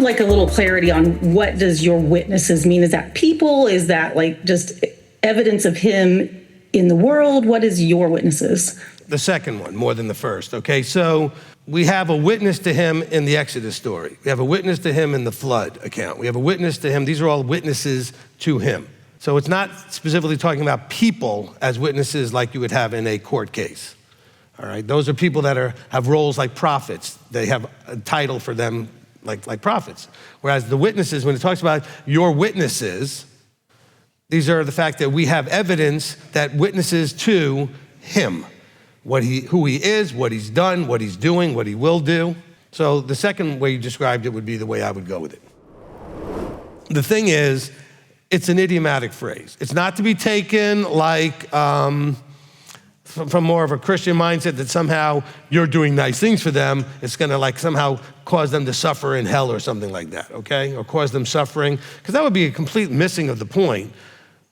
like a little clarity on what does your witnesses mean? Is that people? Is that like just evidence of him in the world? What is your witnesses? The second one, more than the first, okay? So we have a witness to him in the Exodus story. We have a witness to him in the flood account. We have a witness to him. These are all witnesses to him. So it's not specifically talking about people as witnesses like you would have in a court case, all right? Those are people that have roles like prophets. They have a title for them like prophets. Whereas the witnesses, when it talks about your witnesses, these are the fact that we have evidence that witnesses to him. Who he is, what he's done, what he's doing, what he will do. So the second way you described it would be the way I would go with it. The thing is, it's an idiomatic phrase. It's not to be taken like from more of a Christian mindset that somehow you're doing nice things for them. It's gonna like somehow cause them to suffer in hell or something like that, okay? Or cause them suffering, because that would be a complete missing of the point,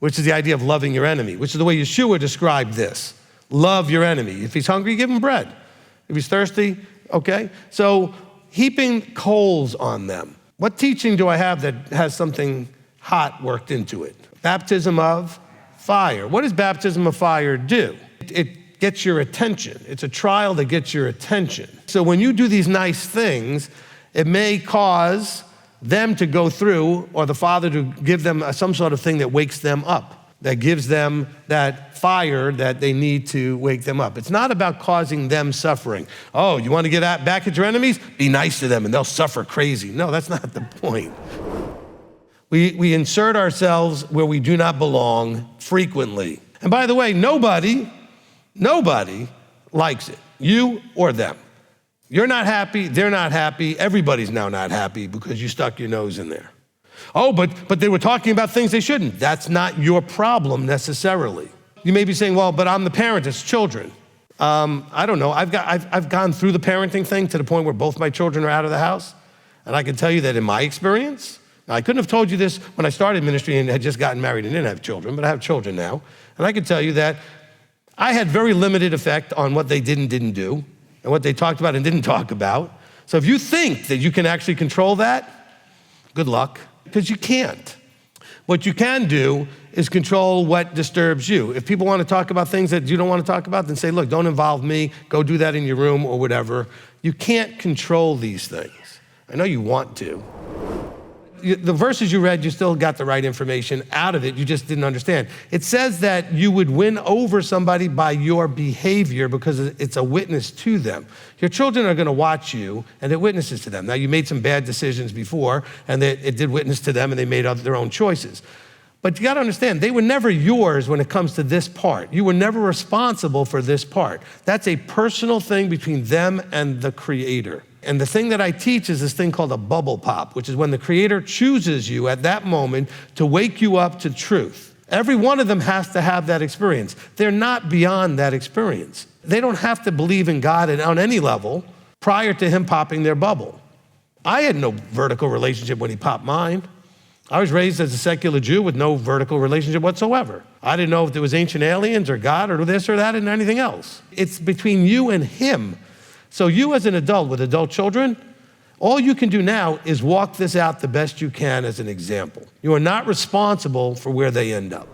which is the idea of loving your enemy, which is the way Yeshua described this. Love your enemy. If he's hungry, give him bread. If he's thirsty, okay? So heaping coals on them. What teaching do I have that has something hot worked into it? Baptism of fire. What does baptism of fire do? It gets your attention. It's a trial that gets your attention. So when you do these nice things, it may cause them to go through, or the Father to give them some sort of thing that wakes them up, that gives them that fire that they need to wake them up. It's not about causing them suffering. Oh, you want to get back at your enemies? Be nice to them and they'll suffer crazy. No, that's not the point. We insert ourselves where we do not belong frequently. And by the way, nobody likes it, you or them. You're not happy, they're not happy, everybody's now not happy because you stuck your nose in there. Oh, but they were talking about things they shouldn't. That's not your problem necessarily. You may be saying, well, but I'm the parent, it's children. I don't know, I've gone through the parenting thing to the point where both my children are out of the house. And I can tell you that in my experience, now I couldn't have told you this when I started ministry and had just gotten married and didn't have children, but I have children now. And I can tell you that I had very limited effect on what they did and didn't do, and what they talked about and didn't talk about. So if you think that you can actually control that, good luck. Because you can't. What you can do is control what disturbs you. If people want to talk about things that you don't want to talk about, then say, look, don't involve me, go do that in your room or whatever. You can't control these things. I know you want to. The verses you read, you still got the right information out of it, you just didn't understand. It says that you would win over somebody by your behavior because it's a witness to them. Your children are gonna watch you and they're witnesses to them. Now you made some bad decisions before and it did witness to them and they made their own choices. But you gotta understand, they were never yours when it comes to this part. You were never responsible for this part. That's a personal thing between them and the Creator. And the thing that I teach is this thing called a bubble pop, which is when the Creator chooses you at that moment to wake you up to truth. Every one of them has to have that experience. They're not beyond that experience. They don't have to believe in God on any level prior to him popping their bubble. I had no vertical relationship when he popped mine. I was raised as a secular Jew with no vertical relationship whatsoever. I didn't know if there was ancient aliens or God or this or that and anything else. It's between you and him. So you as an adult with adult children, all you can do now is walk this out the best you can as an example. You are not responsible for where they end up.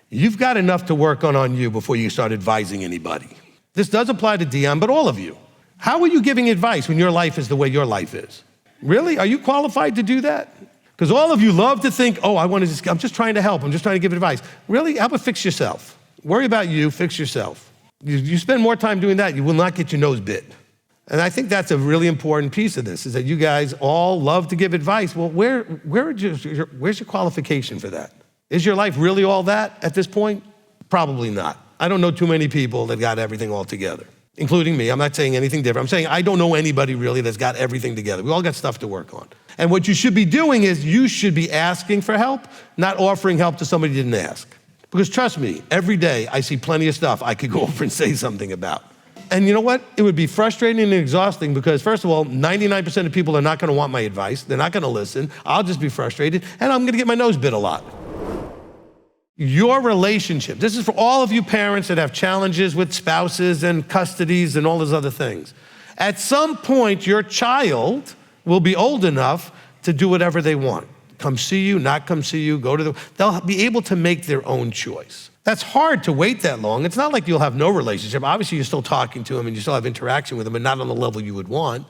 You've got enough to work on you before you start advising anybody. This does apply to Dion, but all of you. How are you giving advice when your life is the way your life is? Really? Are you qualified to do that? Because all of you love to think, oh, I'm just trying to help. I'm just trying to give advice. Really? How about fix yourself? Worry about you, fix yourself. You spend more time doing that, you will not get your nose bit. And I think that's a really important piece of this, is that you guys all love to give advice. Well, where's your qualification for that? Is your life really all that at this point? Probably not. I don't know too many people that got everything all together, including me. I'm not saying anything different. I'm saying I don't know anybody really that's got everything together. We all got stuff to work on. And what you should be doing is you should be asking for help, not offering help to somebody who didn't ask. Because trust me, every day I see plenty of stuff I could go over and say something about. And you know what? It would be frustrating and exhausting because first of all, 99% of people are not gonna want my advice. They're not gonna listen. I'll just be frustrated and I'm gonna get my nose bit a lot. Your relationship, this is for all of you parents that have challenges with spouses and custodies and all those other things. At some point, your child will be old enough to do whatever they want. Come see you, not come see you, they'll be able to make their own choice. That's hard to wait that long. It's not like you'll have no relationship. Obviously, you're still talking to them and you still have interaction with them, but not on the level you would want.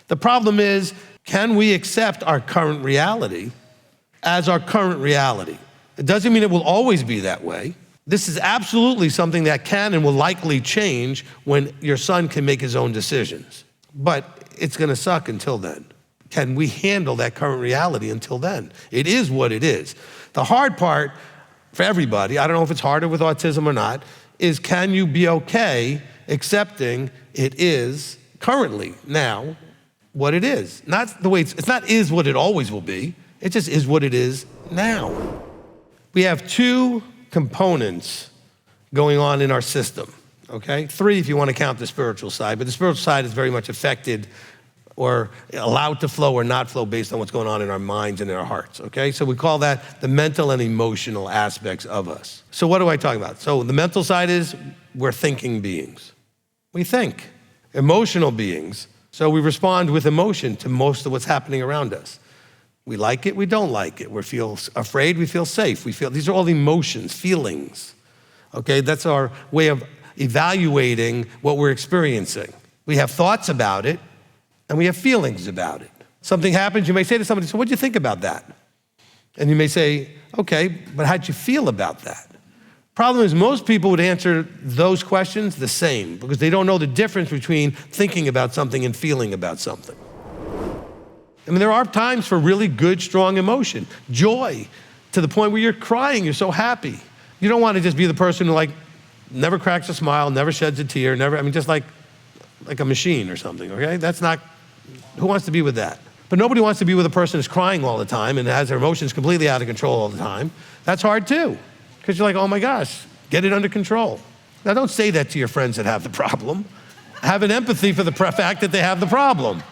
The problem is, can we accept our current reality as our current reality? It doesn't mean it will always be that way. This is absolutely something that can and will likely change when your son can make his own decisions. But it's gonna suck until then. Can we handle that current reality until then? It is what it is. The hard part for everybody, I don't know if it's harder with autism or not, is can you be okay accepting it is currently, now, what it is? Not the way it's not is what it always will be, it just is what it is now. We have two components going on in our system, okay? Three if you want to count the spiritual side, but the spiritual side is very much affected or allowed to flow or not flow based on what's going on in our minds and in our hearts, okay? So we call that the mental and emotional aspects of us. So what do I talk about? So the mental side is we're thinking beings. We think. Emotional beings, so we respond with emotion to most of what's happening around us. We like it, we don't like it. We feel afraid, we feel safe. These are all emotions, feelings, okay? That's our way of evaluating what we're experiencing. We have thoughts about it, and we have feelings about it. Something happens, you may say to somebody, so what'd you think about that? And you may say, okay, but how'd you feel about that? Problem is most people would answer those questions the same because they don't know the difference between thinking about something and feeling about something. I mean, there are times for really good, strong emotion, joy, to the point where you're crying, you're so happy. You don't want to just be the person who never cracks a smile, never sheds a tear, just like a machine or something, okay? That's not, who wants to be with that? But nobody wants to be with a person who's crying all the time and has their emotions completely out of control all the time. That's hard too, because you're like, oh my gosh, get it under control. Now don't say that to your friends that have the problem. Have an empathy for the fact that they have the problem.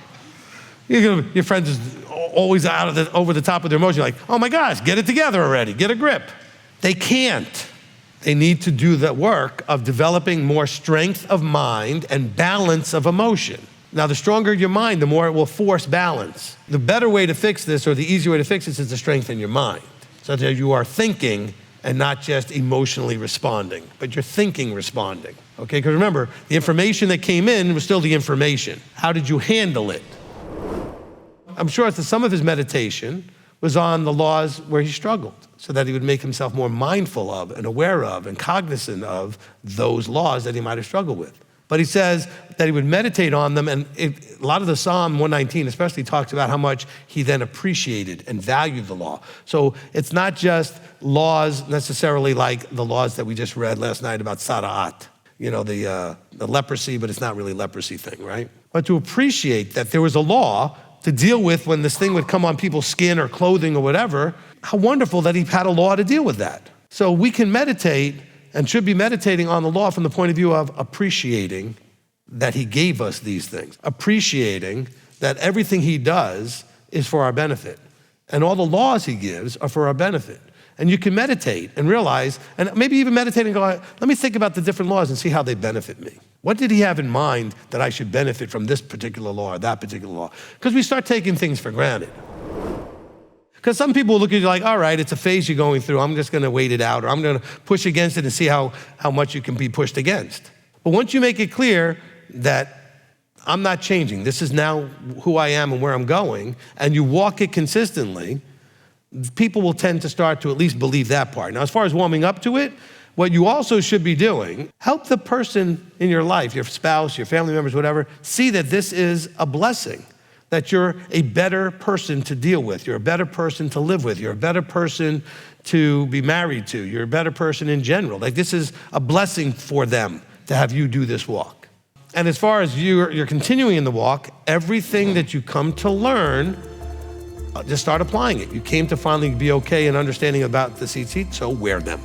Your friends is always over the top of their emotion, like, oh my gosh, get it together already, get a grip. They can't. They need to do the work of developing more strength of mind and balance of emotion. Now, the stronger your mind, the more it will force balance. The better way to fix this, or the easier way to fix this, is to strengthen your mind, so that you are thinking and not just emotionally responding, but you're thinking responding, okay? Because remember, the information that came in was still the information. How did you handle it? I'm sure that some of his meditation was on the laws where he struggled, so that he would make himself more mindful of and aware of and cognizant of those laws that he might have struggled with. But he says that he would meditate on them, and a lot of the Psalm 119 especially talks about how much he then appreciated and valued the law. So it's not just laws necessarily like the laws that we just read last night about Sara'at, the leprosy, but it's not really leprosy thing, right? But to appreciate that there was a law to deal with when this thing would come on people's skin or clothing or whatever, how wonderful that he had a law to deal with that. So we can meditate and should be meditating on the law from the point of view of appreciating that he gave us these things, appreciating that everything he does is for our benefit, and all the laws he gives are for our benefit. And you can meditate and realize, and maybe even meditate and go, let me think about the different laws and see how they benefit me. What did he have in mind that I should benefit from this particular law or that particular law? Because we start taking things for granted. Because some people look at you like, all right, it's a phase you're going through, I'm just gonna wait it out, or I'm gonna push against it and see how much you can be pushed against. But once you make it clear that I'm not changing, this is now who I am and where I'm going, and you walk it consistently, people will tend to start to at least believe that part. Now, as far as warming up to it, what you also should be doing, help the person in your life, your spouse, your family members, whatever, see that this is a blessing, that you're a better person to deal with, you're a better person to live with, you're a better person to be married to, you're a better person in general. Like, this is a blessing for them to have you do this walk. And as far as you're continuing in the walk, everything that you come to learn, just start applying it. You came to finally be okay and understanding about the tzitzit, so wear them.